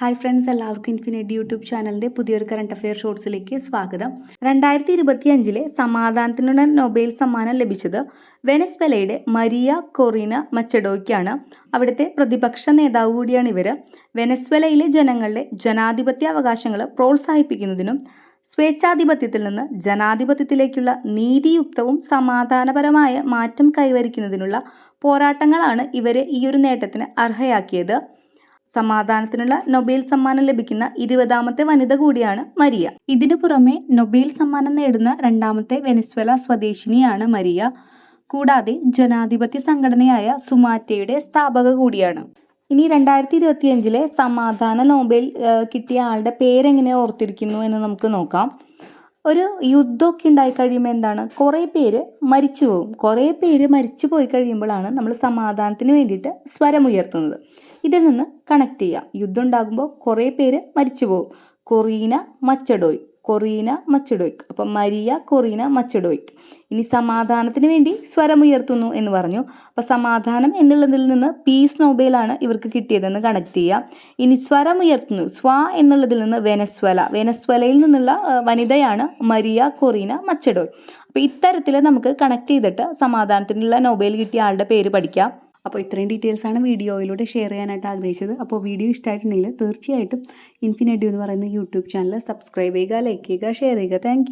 Hi friends, എല്ലാവർക്കും infinity YouTube ചാനലിൻ്റെ പുതിയൊരു കറണ്ട് അഫെയർ ഷോർട്സിലേക്ക് സ്വാഗതം. 2025 സമാധാനത്തിനുള്ള നൊബേൽ സമ്മാനം ലഭിച്ചത് വെനസ്വേലയുടെ മരിയ കൊറീന മച്ചഡോയ്ക്കാണ്. അവിടുത്തെ പ്രതിപക്ഷ നേതാവ് കൂടിയാണ് ഇവർ. വെനസ്വേലയിലെ ജനങ്ങളുടെ ജനാധിപത്യ അവകാശങ്ങൾ പ്രോത്സാഹിപ്പിക്കുന്നതിനും സ്വേച്ഛാധിപത്യത്തിൽ നിന്ന് ജനാധിപത്യത്തിലേക്കുള്ള നീതിയുക്തവും സമാധാനപരമായ മാറ്റം കൈവരിക്കുന്നതിനുള്ള പോരാട്ടങ്ങളാണ് ഇവരെ ഈ ഒരു നേട്ടത്തിന് അർഹയാക്കിയത്. സമാധാനത്തിനുള്ള നൊബേൽ സമ്മാനം ലഭിക്കുന്ന 20ാമത്തെ വനിത കൂടിയാണ് മരിയ. ഇതിനു പുറമെ നൊബേൽ സമ്മാനം നേടുന്ന 2ാമത്തെ വെനസ്വേല സ്വദേശിനിയാണ് മരിയ. കൂടാതെ ജനാധിപത്യ സംഘടനയായ സുമാറ്റയുടെ സ്ഥാപക കൂടിയാണ്. ഇനി 2025 സമാധാന നൊബേൽ കിട്ടിയ ആളുടെ പേരെങ്ങനെ ഓർത്തിരിക്കുന്നു എന്ന് നമുക്ക് നോക്കാം. ഒരു യുദ്ധമൊക്കെ ഉണ്ടായി കഴിയുമ്പോൾ എന്താണ്, കുറേ പേര് മരിച്ചു പോകും. കുറേ പേര് മരിച്ചു പോയി കഴിയുമ്പോഴാണ് നമ്മൾ സമാധാനത്തിന് വേണ്ടിയിട്ട് സ്വരമുയർത്തുന്നത്. ഇതിൽ നിന്ന് കണക്ട് ചെയ്യാം. യുദ്ധം ഉണ്ടാകുമ്പോൾ കുറേ പേര് മരിച്ചു പോകും. കൊറീന മച്ചഡോയ്ക്ക്. അപ്പം മരിയ കൊറീന മച്ചഡോയ്ക്ക്. ഇനി സമാധാനത്തിന് വേണ്ടി സ്വരമുയർത്തുന്നു എന്ന് പറഞ്ഞു. അപ്പോൾ സമാധാനം എന്നുള്ളതിൽ നിന്ന് പീസ് നൊബേലാണ് ഇവർക്ക് കിട്ടിയതെന്ന് കണക്ട് ചെയ്യാം. ഇനി സ്വരമുയർത്തുന്നു, എന്നുള്ളതിൽ നിന്ന് വെനസ്വേലയിൽ നിന്നുള്ള വനിതയാണ് മരിയ കൊറീന മച്ചഡോയ്. അപ്പോൾ ഇത്തരത്തിൽ നമുക്ക് കണക്ട് ചെയ്തിട്ട് സമാധാനത്തിനുള്ള നൊബേൽ കിട്ടിയ ആളുടെ പേര് പഠിക്കാം. അപ്പോൾ ഇത്രയും ഡീറ്റെയിൽസാണ് വീഡിയോയിലൂടെ ഷെയർ ചെയ്യാനായിട്ട് ആഗ്രഹിച്ചത്. അപ്പോൾ വീഡിയോ ഇഷ്ടമായിട്ടുണ്ടെങ്കിൽ തീർച്ചയായിട്ടും ഇൻഫിനിറ്റി എന്ന് പറയുന്ന യൂട്യൂബ് ചാനൽ സബ്സ്ക്രൈബ് ചെയ്യുക, ലൈക്ക് ചെയ്യുക, ഷെയർ ചെയ്യുക. താങ്ക്